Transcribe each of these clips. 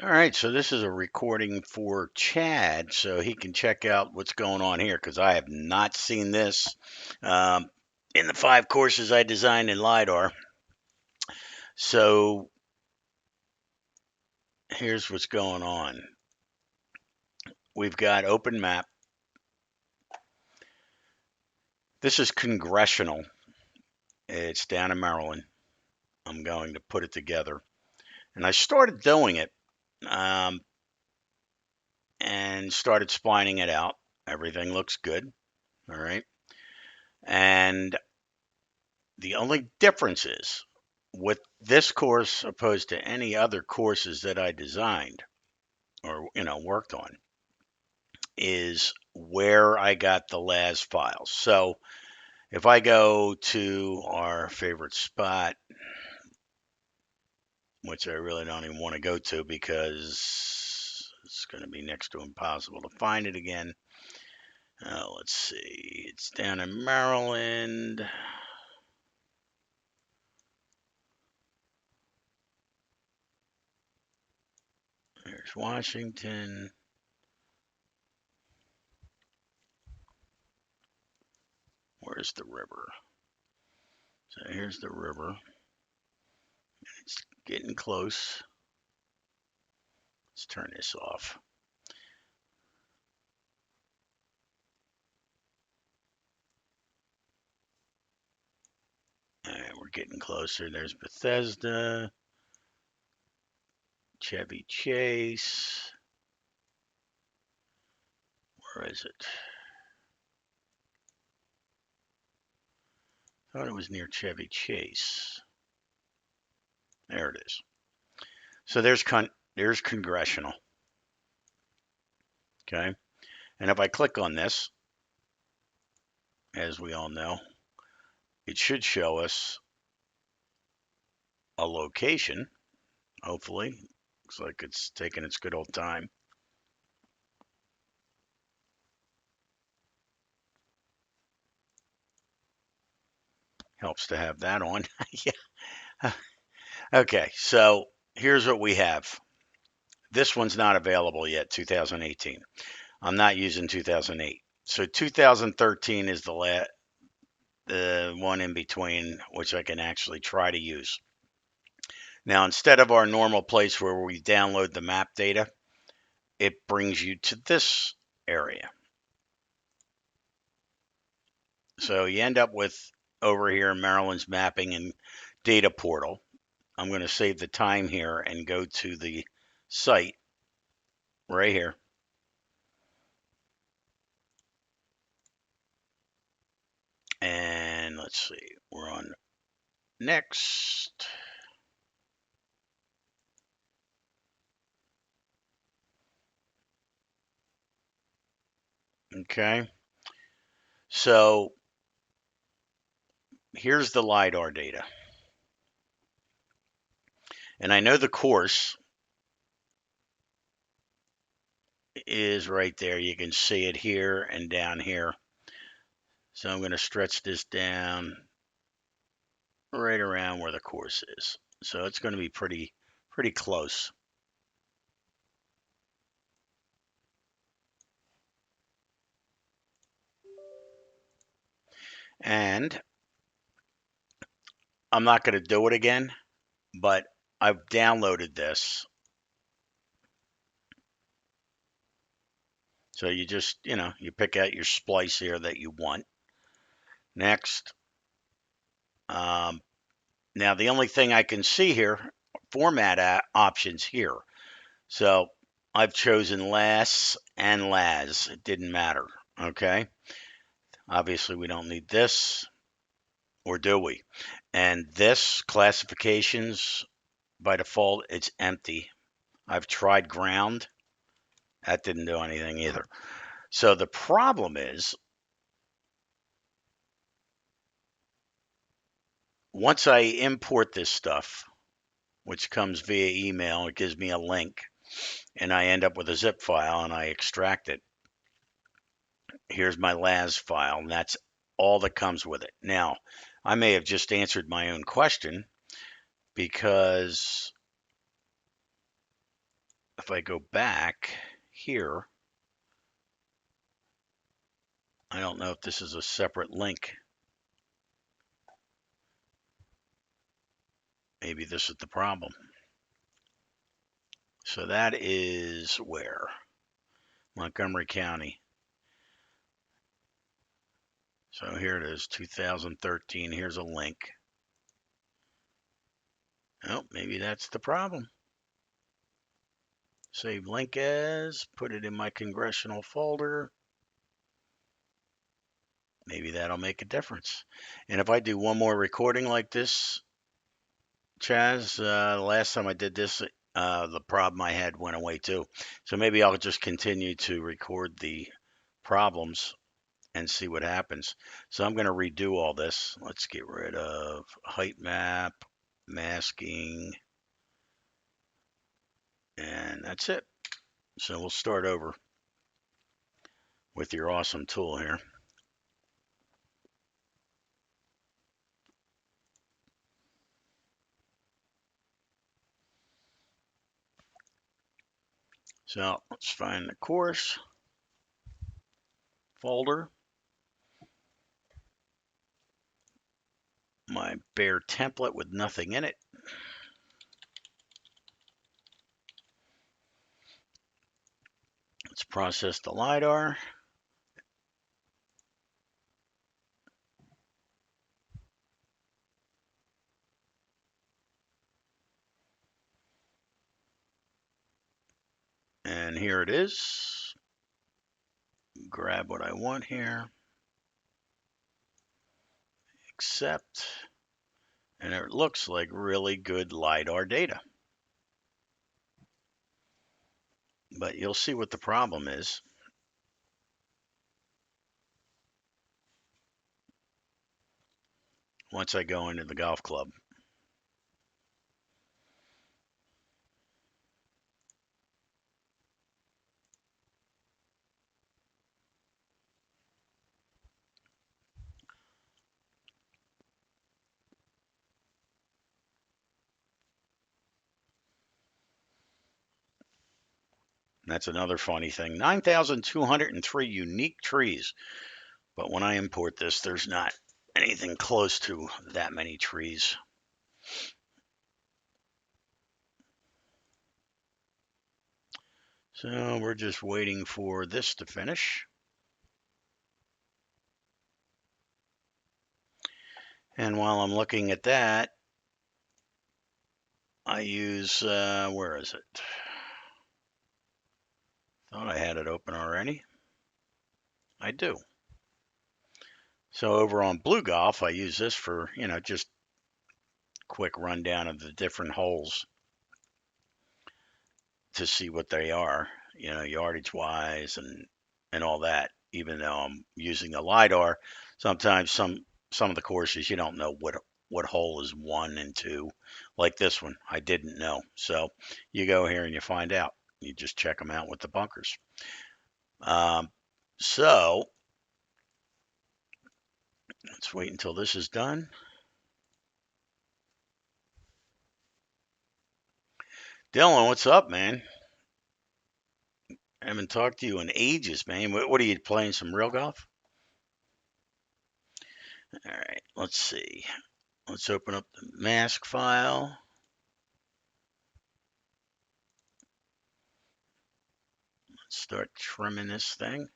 All right, so this is a recording for Chad, so he can check out what's going on here because I have not seen this um, in the 5 courses I designed in Lidar. So here's what's going on. We've got open map. This is congressional. It's down in Maryland. I'm going to put it together, and I started doing it um, and started splining it out. Everything looks good. All right, and the only difference is with this course opposed to any other courses that I designed or worked on is where I got the LAS files. So if I go to our favorite spot, which I really don't even want to go to because it's going to be next to impossible to find it again. Let's see, it's down in Maryland. There's Washington. Where's the river? So here's the river. It's getting close. Let's turn this off. All right, we're getting closer. There's Bethesda, Chevy Chase. Where is it? Thought it was near Chevy Chase. There it is. So there's congressional. Okay, and if I click on this, as we all know, it should show us a location. Hopefully, looks like it's taking its good old time. Helps to have that on. Yeah. Okay, so here's what we have. This one's not available yet, 2018. I'm not using 2008. So 2013 is the one in between, which I can actually try to use. Now, instead of our normal place where we download the map data, it brings you to this area. So you end up with over here Maryland's mapping and data portal. I'm going to save the time here and go to the site right here. And let's see, we're on next. Okay. So here's the LiDAR data. And I know the course is right there. You can see it here and down here. So I'm going to stretch this down right around where the course is. So it's going to be pretty close. And I'm not going to do it again, but I've downloaded this. So you just, you pick out your splice here that you want. Next. Um, Now, the only thing I can see here, format options here. So I've chosen LAS and LAS. It didn't matter. Okay. Obviously, we don't need this, or do we? And this classifications by default, it's empty. I've tried ground. That didn't do anything either. So the problem is once I import this stuff, which comes via email, it gives me a link and I end up with a zip file and I extract it. Here's my LAS file, and that's all that comes with it. Now, I may have just answered my own question because if I go back here, I don't know if this is a separate link. Maybe this is the problem. So that is where? Montgomery County. So here it is, 2013. Here's a link. Oh, maybe that's the problem. Save link as, put it in my congressional folder. Maybe that'll make a difference. And if I do one more recording like this, Chaz, the last time I did this, the problem I had went away too. So maybe I'll just continue to record the problems and see what happens. So I'm going to redo all this. Let's get rid of height map, masking, and that's it. So we'll start over with your awesome tool here. So let's find the course folder, my bare template with nothing in it. Let's process the LiDAR. And here it is. Grab what I want here. Accept. And it looks like really good LiDAR data. But you'll see what the problem is. Once I go into the golf club. That's another funny thing. 9,203 unique trees. But when I import this, there's not anything close to that many trees. So we're just waiting for this to finish. And while I'm looking at that, I use, where is it? Thought I had it open already. I do. So over on Blue Golf, I use this for, just quick rundown of the different holes to see what they are, yardage wise and all that. Even though I'm using the LiDAR, sometimes some of the courses you don't know what hole is 1 and 2. Like this one, I didn't know. So you go here and you find out. You just check them out with the bunkers. So let's wait until this is done. Dylan, what's up, man? I haven't talked to you in ages, man. What are you playing? Some real golf? All right, let's see. Let's open up the mask file. Let's start trimming this thing.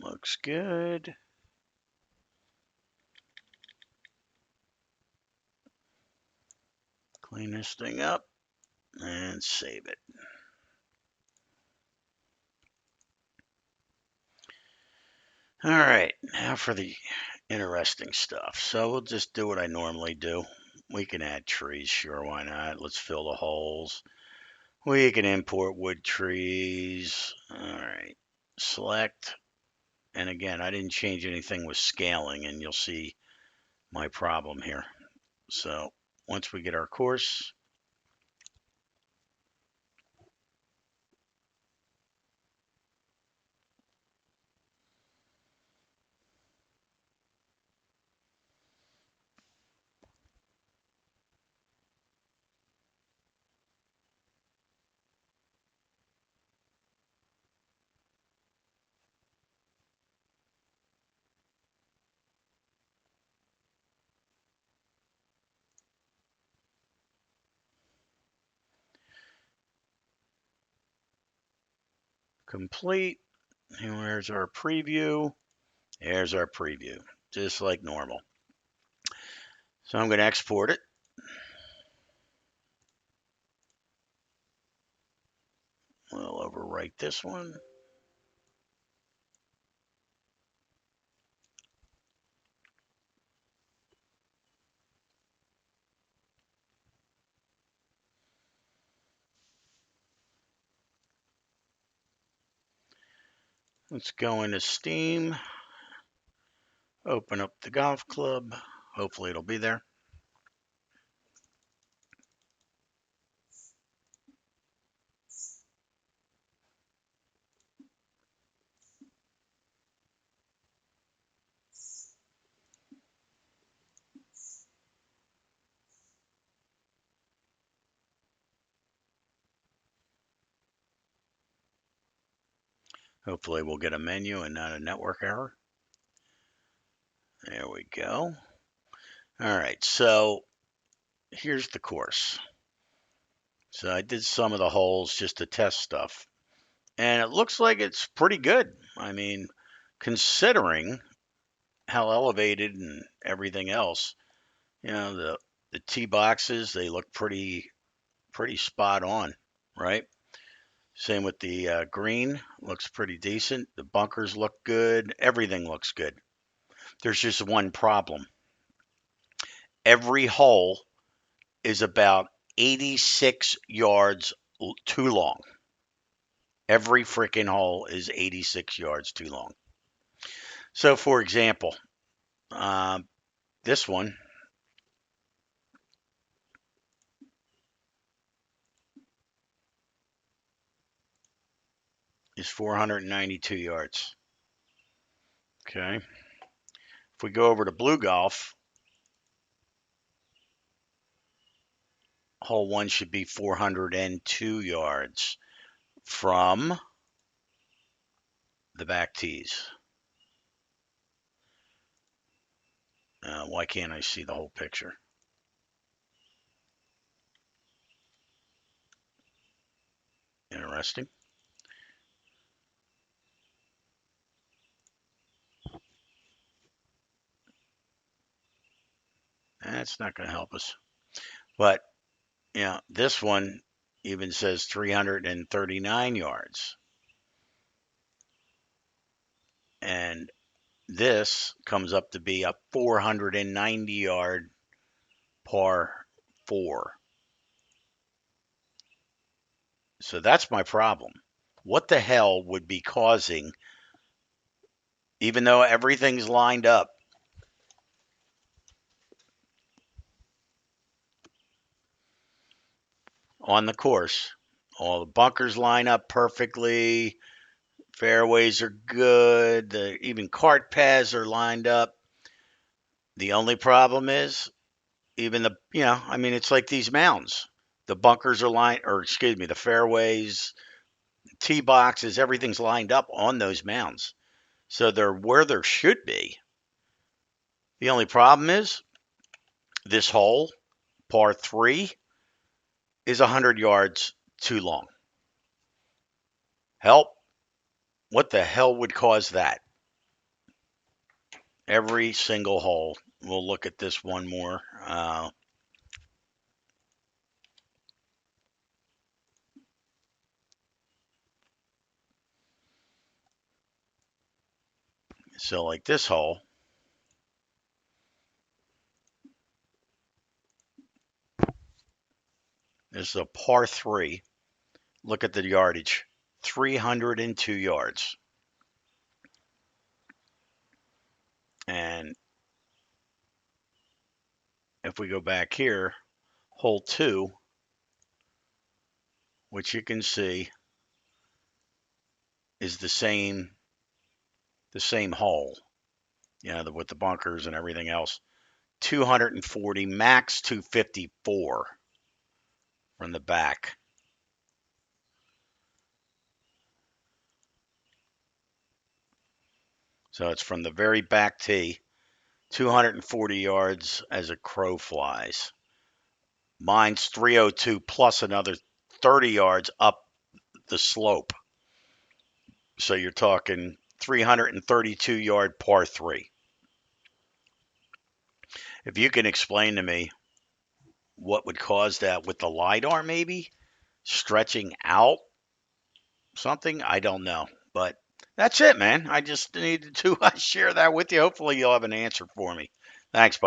Looks good. Clean this thing up and save it. All right, now for the interesting stuff. So we'll just do what I normally do. We can add trees, sure, why not? Let's fill the holes. We can import wood trees. All right, select And again, I didn't change anything with scaling, and you'll see my problem here. So once we get our course, complete. And where's our preview? There's our preview, just like normal. So I'm going to export it. We'll overwrite this one. Let's go into Steam, open up the golf club. Hopefully it'll be there. Hopefully we'll get a menu and not a network error. There we go. All right, so here's the course. So I did some of the holes just to test stuff. And it looks like it's pretty good. I mean, considering how elevated and everything else, the tee boxes, they look pretty spot on, right? Same with the green, looks pretty decent. The bunkers look good. Everything looks good. There's just one problem. Every hole is about 86 yards too long. Every freaking hole is 86 yards too long. So, for example, this one is 492 yards. Okay. If we go over to Blue Golf, hole one should be 402 yards from the back tees. Why can't I see the whole picture? Interesting. That's not going to help us. But, this one even says 339 yards. And this comes up to be a 490 yard par four. So that's my problem. What the hell would be causing, even though everything's lined up on the course, all the bunkers line up perfectly, fairways are good, even cart paths are lined up. The only problem is even it's like these mounds. The bunkers are lined, or excuse me, the fairways, tee boxes, everything's lined up on those mounds. So they're where there should be. The only problem is this hole, par three, is 100 yards too long. Help. What the hell would cause that? Every single hole. We'll look at this one more. So like this hole, this is a par three. Look at the yardage, 302 yards. And if we go back here, hole 2, which you can see is the same hole, with the bunkers and everything else. 240, max 254 from the back. So it's from the very back tee, 240 yards as a crow flies. Mine's 302 plus another 30 yards up the slope. So you're talking 332-yard par 3. If you can explain to me what would cause that with the LiDAR, maybe stretching out something, I don't know. But that's it, man. I just needed to share that with you. Hopefully you'll have an answer for me. Thanks, bud.